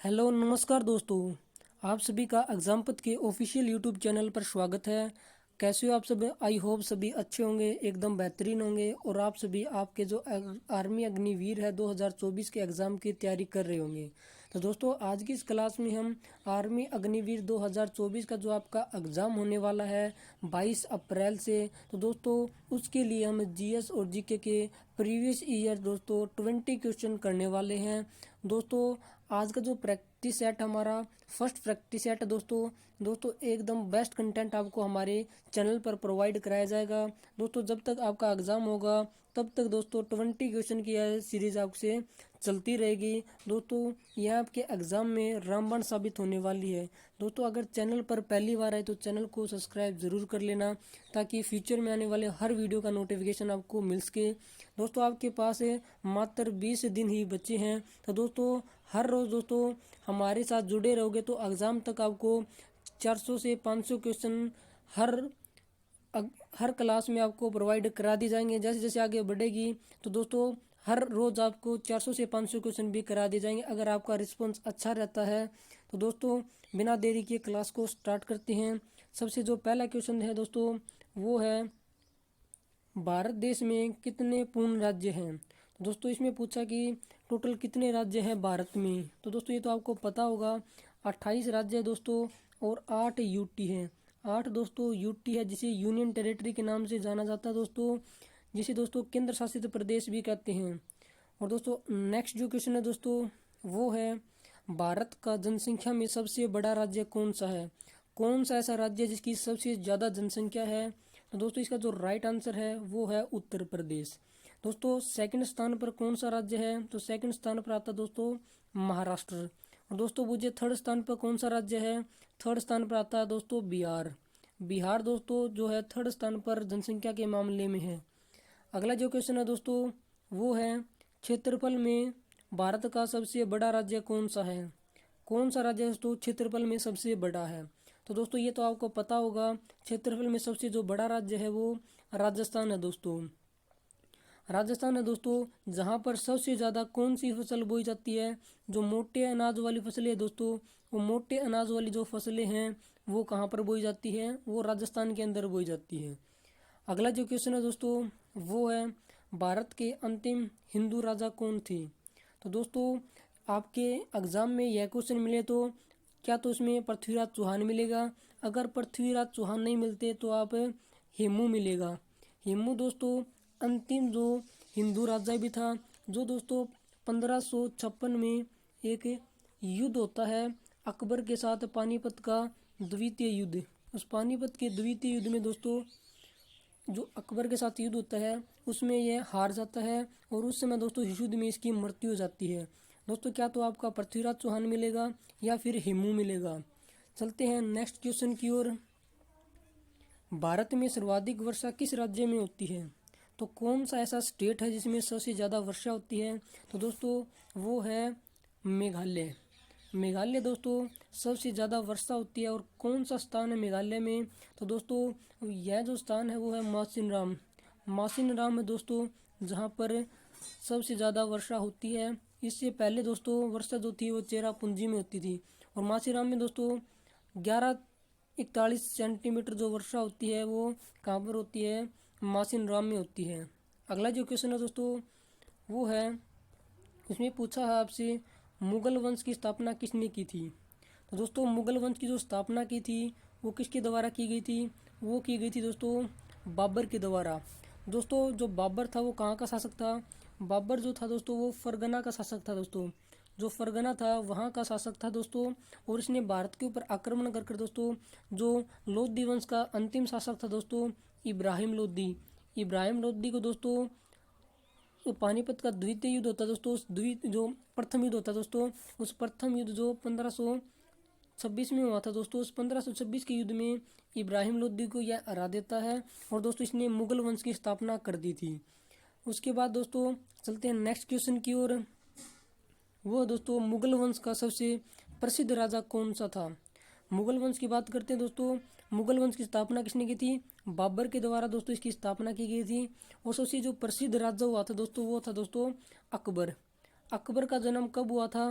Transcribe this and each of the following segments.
Hello नमस्कार दोस्तों। आप सभी का एग्जाम पथ के ऑफिशियल यूट्यूब चैनल पर स्वागत है। कैसे हो आप सब? आई होप सभी अच्छे होंगे, एकदम बेहतरीन होंगे और आप सभी आपके जो आर्मी अग्निवीर है 2024 के एग्ज़ाम की तैयारी कर रहे होंगे। तो दोस्तों आज की इस क्लास में हम आर्मी अग्निवीर 2024 का जो आपका एग्ज़ाम होने वाला है 22 अप्रैल से, तो दोस्तों उसके लिए हम जीएस और जीके के प्रीवियस ईयर दोस्तों 20 क्वेश्चन करने वाले हैं। दोस्तों आज का जो प्रैक्टिस सेट हमारा फर्स्ट प्रैक्टिस सेट है दोस्तों एकदम बेस्ट कंटेंट आपको हमारे चैनल पर प्रोवाइड कराया जाएगा। दोस्तों जब तक आपका एग्ज़ाम होगा तब तक दोस्तों 20 क्वेश्चन की यह सीरीज आपसे चलती रहेगी। दोस्तों यह आपके एग्ज़ाम में रामबाण साबित होने वाली है। दोस्तों अगर चैनल पर पहली बार आए तो चैनल को सब्सक्राइब ज़रूर कर लेना ताकि फ्यूचर में आने वाले हर वीडियो का नोटिफिकेशन आपको मिल सके। दोस्तों आपके पास मात्र 20 दिन ही बचे हैं, तो दोस्तों हर रोज़ दोस्तों हमारे साथ जुड़े रहोगे तो एग्ज़ाम तक आपको 400 से 500 क्वेश्चन हर हर क्लास में आपको प्रोवाइड करा दी जाएंगे। जैसे जैसे आगे बढ़ेगी तो दोस्तों हर रोज़ आपको 400 से 500 क्वेश्चन भी करा दिए जाएंगे अगर आपका रिस्पॉन्स अच्छा रहता है। तो दोस्तों बिना देरी के क्लास को स्टार्ट करते हैं। सबसे जो पहला क्वेश्चन है दोस्तों वो है भारत देश में कितने पूर्ण राज्य हैं। तो दोस्तों इसमें पूछा कि टोटल कितने राज्य हैं भारत में। तो दोस्तों ये तो आपको पता होगा 28 राज्य है दोस्तों और 8 यूटी हैं। 8 दोस्तों यूटी है जिसे यूनियन टेरिटरी के नाम से जाना जाता है दोस्तों, जिसे दोस्तों केंद्र शासित प्रदेश भी कहते हैं। और दोस्तों नेक्स्ट जो क्वेश्चन है दोस्तों वो है भारत का जनसंख्या में सबसे बड़ा राज्य कौन सा है। कौन सा ऐसा राज्य है जिसकी सबसे ज़्यादा जनसंख्या है। तो दोस्तों इसका जो राइट आंसर है वो है उत्तर प्रदेश। दोस्तों सेकंड स्थान पर कौन सा राज्य है। तो सेकंड स्थान पर आता है दोस्तों महाराष्ट्र। और दोस्तों पूछिए थर्ड स्थान पर कौन सा राज्य है। थर्ड स्थान पर आता है दोस्तों बिहार। बिहार दोस्तों जो है थर्ड स्थान पर जनसंख्या के मामले में है। अगला जो क्वेश्चन है दोस्तों वो है क्षेत्रफल में भारत का सबसे बड़ा राज्य कौन सा है। कौन सा राज्य दोस्तों क्षेत्रफल में सबसे बड़ा है। तो दोस्तों ये तो आपको पता होगा क्षेत्रफल में सबसे जो बड़ा राज्य है वो राजस्थान है दोस्तों। राजस्थान है दोस्तों जहाँ पर सबसे ज़्यादा कौन सी फसल बोई जाती है। जो मोटे अनाज वाली फसलें है दोस्तों, वो मोटे अनाज वाली जो फसलें हैं वो कहाँ पर बोई जाती है, वो राजस्थान के अंदर बोई जाती है। अगला जो क्वेश्चन है दोस्तों वो है भारत के अंतिम हिंदू राजा कौन थे। तो दोस्तों आपके एग्ज़ाम में यह क्वेश्चन मिले तो क्या तो इसमें पृथ्वीराज चौहान मिलेगा। अगर पृथ्वीराज चौहान नहीं मिलते तो आप हेमू मिलेगा। हेमू दोस्तों अंतिम जो हिंदू राजा भी था जो दोस्तों 1556 में एक युद्ध होता है अकबर के साथ पानीपत का द्वितीय युद्ध। उस पानीपत के द्वितीय युद्ध में दोस्तों जो अकबर के साथ युद्ध होता है उसमें यह हार जाता है और उस समय दोस्तों इस युद्ध में इसकी मृत्यु हो जाती है। दोस्तों क्या तो आपका पृथ्वीराज चौहान मिलेगा या फिर हेमू मिलेगा। चलते हैं नेक्स्ट क्वेश्चन की ओर। भारत में सर्वाधिक वर्षा किस राज्य में होती है। तो कौन सा ऐसा स्टेट है जिसमें सबसे ज़्यादा वर्षा होती है। तो दोस्तों वो है मेघालय। मेघालय दोस्तों सबसे ज़्यादा वर्षा होती है। और कौन सा स्थान है मेघालय में। तो दोस्तों यह जो स्थान है वो है मासिनराम। मासिनराम है दोस्तों जहाँ पर सबसे ज़्यादा वर्षा होती है। इससे पहले दोस्तों वर्षा जो थी वो चेरापूंजी में होती थी। और मासिनराम में दोस्तों 1141 सेंटीमीटर जो वर्षा होती है वो कहाँ पर होती है, मासिनराम में होती है। अगला जो क्वेश्चन है दोस्तों वो है इसमें पूछा है आपसे मुगल वंश की स्थापना किसने की थी। तो दोस्तों मुगल वंश की जो स्थापना की थी वो किसके द्वारा की गई थी। वो की गई थी दोस्तों बाबर के द्वारा। दोस्तों जो बाबर था वो कहाँ का शासक था। बाबर जो था दोस्तों वो फरगना का शासक था दोस्तों। जो फरगना था वहाँ का शासक था दोस्तों। और इसने भारत के ऊपर आक्रमण कर कर जो लोधी वंश का अंतिम शासक था दोस्तों इब्राहिम लोधी। इब्राहिम लोधी को दोस्तों तो पानीपत का द्वितीय युद्ध होता है दोस्तों, उस जो प्रथम युद्ध होता है दोस्तों, उस प्रथम युद्ध जो 1526 में हुआ था दोस्तों, उस 1526 के युद्ध में इब्राहिम लोदी को यह हरा देता है और दोस्तों इसने मुगल वंश की स्थापना कर दी थी। उसके बाद दोस्तों चलते हैं नेक्स्ट क्वेश्चन की ओर। वो दोस्तों मुगल वंश का सबसे प्रसिद्ध राजा कौन सा था। मुगल वंश की बात करते हैं दोस्तों। मुगल वंश की स्थापना किसने की थी, बाबर के द्वारा दोस्तों इसकी स्थापना की गई थी। और सबसे जो प्रसिद्ध राजा हुआ था दोस्तों वो था दोस्तों अकबर। अकबर का जन्म कब हुआ था,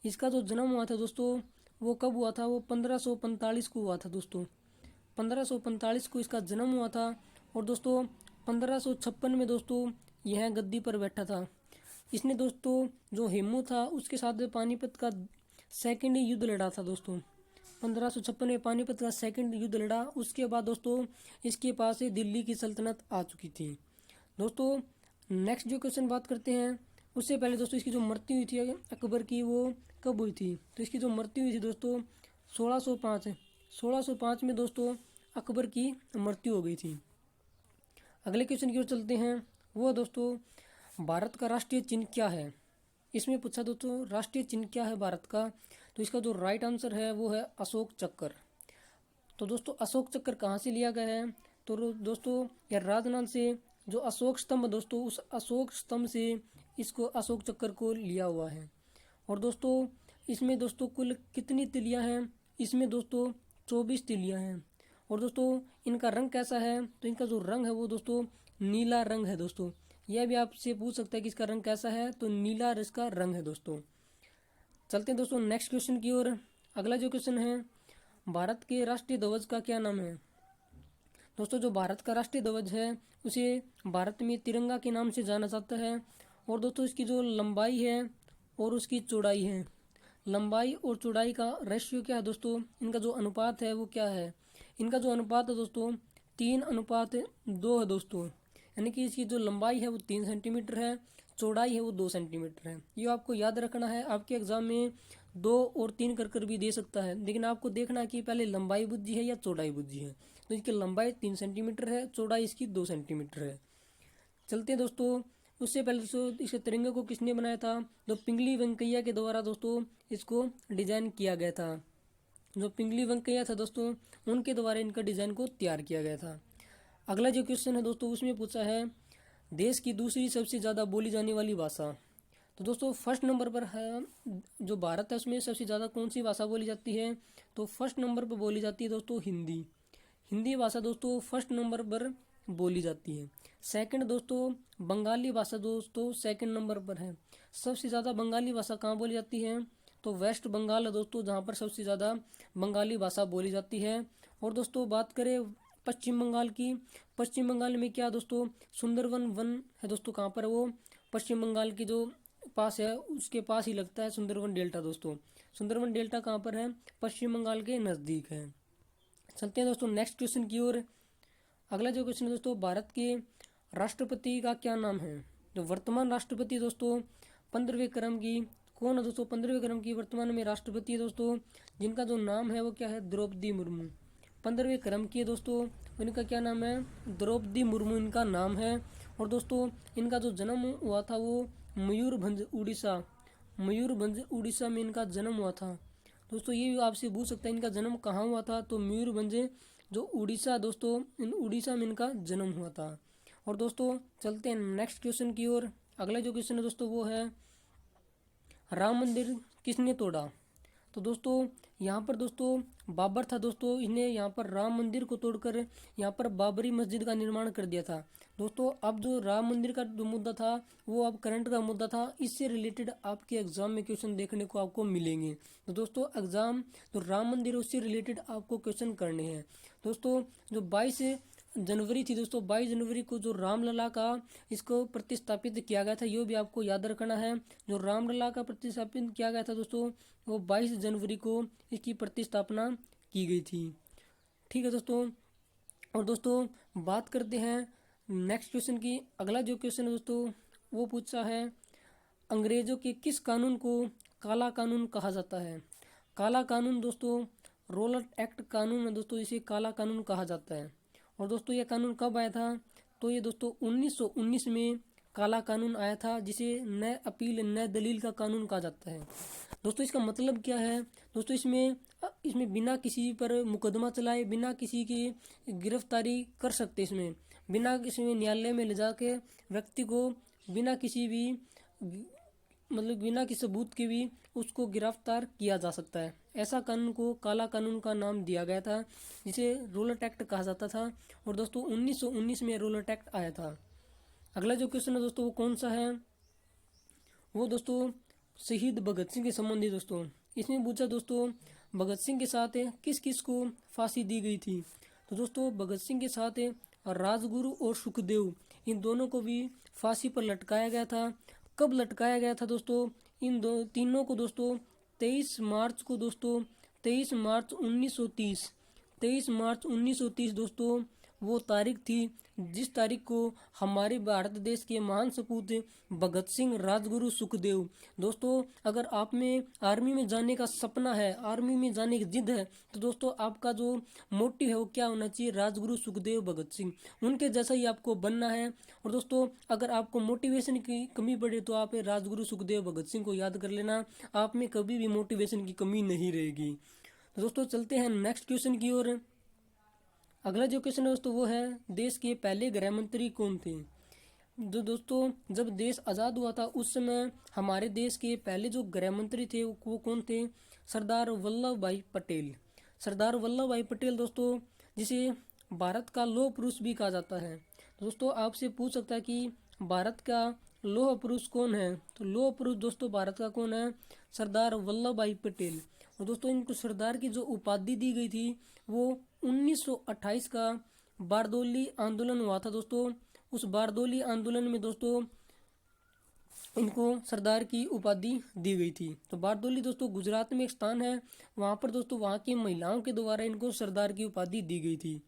इसका जो जन्म हुआ था दोस्तों वो कब हुआ था, वो 1545 को हुआ था दोस्तों। 1545 को इसका जन्म हुआ था। और दोस्तों 1556 में दोस्तों यह गद्दी पर बैठा था। इसने दोस्तों जो हेमू था उसके साथ पानीपत का सेकंड युद्ध लड़ा था दोस्तों। 1556 में पानीपत का सेकंड युद्ध लड़ा। उसके बाद दोस्तों इसके पास से दिल्ली की सल्तनत आ चुकी थी दोस्तों। नेक्स्ट जो क्वेश्चन बात करते हैं, उससे पहले दोस्तों इसकी जो मृत्यु हुई थी अकबर की, वो कब हुई थी? तो इसकी जो मृत्यु हुई थी दोस्तों 1605 में दोस्तों अकबर की मृत्यु हो गई थी। अगले क्वेश्चन की ओर चलते हैं। वो दोस्तों भारत का राष्ट्रीय चिन्ह क्या है? इसमें पूछा दोस्तों राष्ट्रीय चिन्ह क्या है भारत का? तो इसका जो राइट आंसर है वो है अशोक चक्र। तो दोस्तों अशोक चक्र कहाँ से लिया गया है? तो दोस्तों यह राजनांद से जो अशोक स्तंभ दोस्तों, उस अशोक स्तंभ से इसको अशोक चक्र को लिया हुआ है। और दोस्तों इसमें दोस्तों कुल कितनी तिलियां हैं? इसमें दोस्तों 24 तिलियां हैं। और दोस्तों इनका रंग कैसा है? तो इनका जो रंग है वो दोस्तों नीला रंग है दोस्तों। यह भी आपसे पूछ सकता है कि इसका रंग कैसा है, तो नीला इसका रंग है दोस्तों। चलते हैं दोस्तों नेक्स्ट क्वेश्चन की ओर। अगला जो क्वेश्चन है, भारत के राष्ट्रीय ध्वज का क्या नाम है? दोस्तों जो भारत का राष्ट्रीय ध्वज है उसे भारत में तिरंगा के नाम से जाना जाता है। और दोस्तों इसकी जो लंबाई है और उसकी चौड़ाई है, लंबाई और चौड़ाई का रेशियो क्या है दोस्तों, इनका जो अनुपात है वो क्या है? इनका जो अनुपात है दोस्तों 3:2 है दोस्तों। यानी कि इसकी जो लंबाई है वो 3 सेंटीमीटर है, चौड़ाई है वो 2 सेंटीमीटर है। ये आपको याद रखना है। आपके एग्जाम में 2 और 3 कर भी दे सकता है, लेकिन आपको देखना है कि पहले लंबाई बुझी है या चौड़ाई बुझी है। तो इसकी लंबाई 3 सेंटीमीटर है, चौड़ाई इसकी 2 सेंटीमीटर है। चलते हैं दोस्तों। उससे पहले दोस्तों इस तिरंगे को किसने बनाया था? तो पिंगली वेंकैया के द्वारा दोस्तों इसको डिजाइन किया गया था। जो पिंगली वेंकैया था दोस्तों उनके द्वारा इनका डिजाइन को तैयार किया गया था। अगला जो क्वेश्चन है दोस्तों उसमें पूछा है देश की दूसरी सबसे ज़्यादा बोली जाने वाली भाषा। तो दोस्तों फर्स्ट नंबर पर है जो भारत है उसमें सबसे ज़्यादा कौन सी भाषा बोली जाती है? तो फर्स्ट नंबर पर बोली जाती है दोस्तों हिंदी। हिंदी भाषा दोस्तों फर्स्ट नंबर पर बोली जाती है। सेकंड दोस्तों बंगाली भाषा दोस्तों सेकंड नंबर पर है। सबसे ज़्यादा बंगाली भाषा कहाँ बोली जाती है? तो वेस्ट बंगाल है दोस्तों, जहाँ पर सबसे ज़्यादा बंगाली भाषा बोली जाती है। और दोस्तों बात करें पश्चिम बंगाल की, पश्चिम बंगाल में क्या दोस्तों सुंदरवन वन है दोस्तों। कहाँ पर वो पश्चिम बंगाल की जो पास है उसके पास ही लगता है सुंदरवन डेल्टा दोस्तों। सुंदरवन डेल्टा कहाँ पर है? पश्चिम बंगाल के नज़दीक है। चलते हैं दोस्तों नेक्स्ट क्वेश्चन की ओर। अगला जो क्वेश्चन है दोस्तों भारत के राष्ट्रपति का क्या नाम है? जो वर्तमान राष्ट्रपति दोस्तों 15वें क्रम की कौन है दोस्तों? 15वें क्रम की वर्तमान में राष्ट्रपति है दोस्तों, जिनका जो नाम है वो क्या है? द्रौपदी मुर्मू। 15वें क्रम की है दोस्तों, इनका क्या नाम है? द्रौपदी मुर्मू इनका नाम है। और दोस्तों इनका जो जन्म हुआ था वो मयूरभंज उड़ीसा में इनका जन्म हुआ था दोस्तों। ये भी आपसे पूछ सकता है इनका जन्म कहाँ हुआ था? तो मयूरभंज जो उड़ीसा दोस्तों, इन उड़ीसा में इनका जन्म हुआ था। और दोस्तों चलते हैं नेक्स्ट क्वेश्चन की ओर। अगला जो क्वेश्चन है दोस्तों वो है राम मंदिर किसने तोड़ा? तो दोस्तों यहाँ पर दोस्तों बाबर था दोस्तों, इन्हें यहाँ पर राम मंदिर को तोड़कर यहाँ पर बाबरी मस्जिद का निर्माण कर दिया था दोस्तों। अब जो राम मंदिर का जो मुद्दा था वो अब करंट का मुद्दा था। इससे रिलेटेड आपके एग्जाम में क्वेश्चन देखने को आपको मिलेंगे। तो दोस्तों एग्जाम जो राम मंदिर है उससे रिलेटेड आपको क्वेश्चन करने हैं दोस्तों। जो 22 जनवरी थी दोस्तों, 22 जनवरी को जो रामलला का इसको प्रतिस्थापित किया गया था, ये भी आपको याद रखना है। जो रामलला का प्रतिस्थापित किया गया था दोस्तों वो 22 जनवरी को इसकी प्रतिस्थापना की गई थी। ठीक है दोस्तों। और दोस्तों बात करते हैं नेक्स्ट क्वेश्चन की। अगला जो क्वेश्चन है दोस्तों वो पूछा है अंग्रेजों के किस कानून को काला कानून कहा जाता है? काला कानून दोस्तों रोलट एक्ट कानून है दोस्तों, इसे काला कानून कहा जाता है। और दोस्तों यह कानून कब आया था? तो ये दोस्तों 1919 में काला कानून आया था, जिसे न अपील न दलील का कानून कहा जाता है दोस्तों। इसका मतलब क्या है दोस्तों? इसमें बिना किसी पर मुकदमा चलाए, बिना किसी की गिरफ्तारी कर सकते, इसमें बिना किसी न्यायालय में ले जाके व्यक्ति को बिना किसी भी मतलब बिना किसी सबूत के भी उसको गिरफ्तार किया जा सकता है। ऐसा कानून को काला कानून का नाम दिया गया था, जिसे रोलट एक्ट कहा जाता था। और दोस्तों 1919 में रोलट एक्ट आया था। अगला जो क्वेश्चन है दोस्तों वो कौन सा है? वो दोस्तों शहीद भगत सिंह के संबंधी दोस्तों। इसमें पूछा दोस्तों भगत सिंह के साथ किस किस को फांसी दी गई थी। तो दोस्तों भगत सिंह के साथ राजगुरु और सुखदेव, इन दोनों को भी फांसी पर लटकाया गया था। कब लटकाया गया था दोस्तों? इन दो तीनों को दोस्तों 23 मार्च को दोस्तों, 23 मार्च 1930, 23 मार्च 1930 दोस्तों वो तारीख थी जिस तारीख को हमारे भारत देश के महान सपूत भगत सिंह, राजगुरु, सुखदेव। दोस्तों अगर आप में आर्मी में जाने का सपना है, आर्मी में जाने की जिद है, तो दोस्तों आपका जो मोटिव है वो क्या होना चाहिए? राजगुरु, सुखदेव, भगत सिंह, उनके जैसा ही आपको बनना है। और दोस्तों अगर आपको मोटिवेशन की कमी पड़े तो आप राजगुरु, सुखदेव, भगत सिंह को याद कर लेना, आप में कभी भी मोटिवेशन की कमी नहीं रहेगी। तो दोस्तों चलते हैं नेक्स्ट क्वेश्चन की ओर। अगला जो क्वेश्चन है दोस्तों वो है देश के पहले गृह मंत्री कौन थे। जो दोस्तों जब देश आज़ाद हुआ था उस समय हमारे देश के पहले जो गृह मंत्री थे वो कौन थे? सरदार वल्लभ भाई पटेल। सरदार वल्लभ भाई पटेल दोस्तों, जिसे भारत का लौह पुरुष भी कहा जाता है। दोस्तों आपसे पूछ सकता है कि भारत का लौह पुरुष कौन है? तो लौह पुरुष दोस्तों भारत का कौन है? सरदार वल्लभ भाई पटेल। और दोस्तों इनको सरदार की जो उपाधि दी गई थी वो 1928 का बारदौली आंदोलन हुआ था दोस्तों। उस बारदौली आंदोलन में दोस्तों इनको सरदार की उपाधि दी गई थी। तो बारदौली दोस्तों गुजरात में एक स्थान है, वहाँ पर दोस्तों वहाँ की महिलाओं के द्वारा इनको सरदार की उपाधि दी गई थी।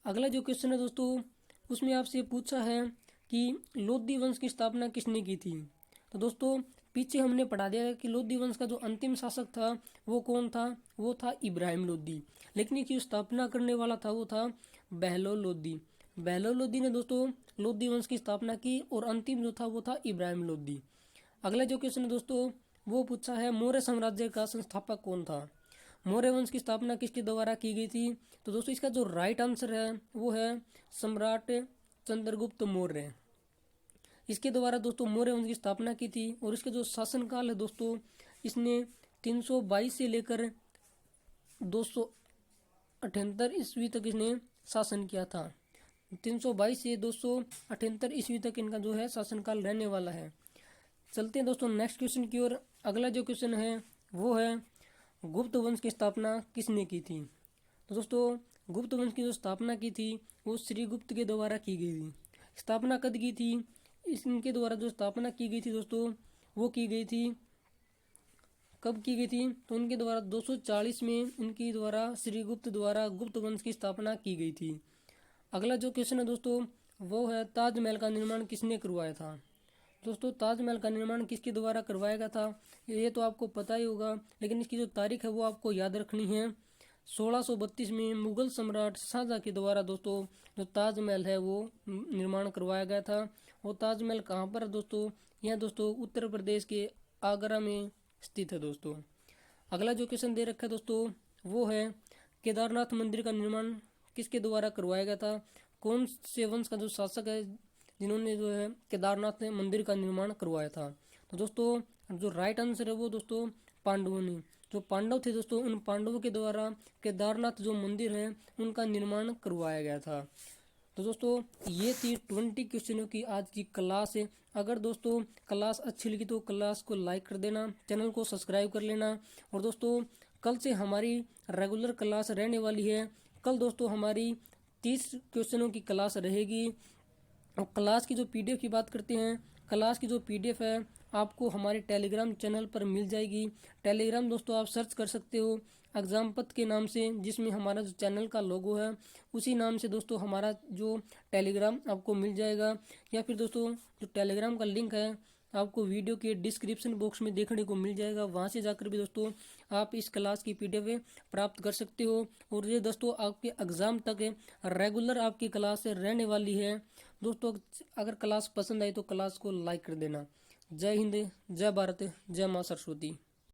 अगला जो क्वेश्चन है दोस्तों उसमें आपसे पूछा है कि लोधी वंश की स्थापना किसने की थी। तो दोस्तों पीछे हमने पढ़ा दिया कि लोधी वंश का जो अंतिम शासक था वो कौन था? वो था इब्राहिम लोधी। लेकिन इसकी स्थापना करने वाला था वो था बहलोल लोधी। बहलोल लोधी ने दोस्तों लोधी वंश की स्थापना की और अंतिम जो था वो था इब्राहिम लोधी। अगला जो क्वेश्चन है दोस्तों वो पूछा है मौर्य साम्राज्य का संस्थापक कौन था। मौर्य वंश की स्थापना किसके द्वारा की गई थी। तो दोस्तों इसका जो राइट आंसर है वो है सम्राट चंद्रगुप्त मौर्य। इसके द्वारा दोस्तों मौर्य वंश की स्थापना की थी। और इसका जो शासनकाल है दोस्तों इसने 322 से लेकर 278 ईस्वी तक इसने शासन किया था। 322 से 278 ईस्वी तक इनका जो है शासनकाल रहने वाला है। चलते हैं दोस्तों नेक्स्ट क्वेश्चन की ओर। अगला जो क्वेश्चन है वो है गुप्त वंश की स्थापना किसने की थी। तो दोस्तों गुप्त वंश की जो स्थापना की थी वो श्रीगुप्त के द्वारा की गई थी। स्थापना कब की थी? इनके द्वारा जो स्थापना की गई थी दोस्तों वो की गई थी, कब की गई थी? तो उनके द्वारा 240 में इनकी द्वारा श्रीगुप्त द्वारा गुप्त वंश की स्थापना की गई थी। अगला जो क्वेश्चन है दोस्तों वो है ताजमहल का निर्माण किसने करवाया था। दोस्तों ताजमहल का निर्माण किसके द्वारा करवाया गया था ये तो आपको पता ही होगा, लेकिन इसकी जो तारीख है वो आपको याद रखनी है। 1632 में मुगल सम्राट शाहजहां के द्वारा दोस्तों जो ताजमहल है वो निर्माण करवाया गया था। वो ताजमहल कहाँ पर है दोस्तों? यह दोस्तों उत्तर प्रदेश के आगरा में स्थित है दोस्तों। अगला जो क्वेश्चन दे रखा है दोस्तों वो है केदारनाथ मंदिर का निर्माण किसके द्वारा करवाया गया था। कौन से वंश का जो शासक है जिन्होंने जो है केदारनाथ मंदिर का निर्माण करवाया था। तो दोस्तों जो राइट आंसर है वो दोस्तों पांडवों ने, जो पांडव थे दोस्तों उन पांडवों के द्वारा केदारनाथ जो मंदिर है उनका निर्माण करवाया गया था। तो दोस्तों ये थी 20 क्वेश्चनों की आज की क्लास है। अगर दोस्तों क्लास अच्छी लगी तो क्लास को लाइक कर देना, चैनल को सब्सक्राइब कर लेना। और दोस्तों कल से हमारी रेगुलर क्लास रहने वाली है। कल दोस्तों हमारी 30 क्वेश्चनों की क्लास रहेगी। और क्लास की जो पीडीएफ की बात करते हैं, क्लास की जो पीडीएफ है आपको हमारे टेलीग्राम चैनल पर मिल जाएगी। टेलीग्राम दोस्तों आप सर्च कर सकते हो एग्जामपथ के नाम से, जिसमें हमारा जो चैनल का लोगो है उसी नाम से दोस्तों हमारा जो टेलीग्राम आपको मिल जाएगा। या फिर दोस्तों जो टेलीग्राम का लिंक है आपको वीडियो के डिस्क्रिप्शन बॉक्स में देखने को मिल जाएगा, वहाँ से जाकर भी दोस्तों आप इस क्लास की पीडीएफ प्राप्त कर सकते हो। और ये दोस्तों आपके एग्ज़ाम तक रेगुलर आपकी क्लास रहने वाली है। दोस्तों अगर क्लास पसंद आई तो क्लास को लाइक कर देना। जय हिंद, जय भारत, जय माँ सरस्वती।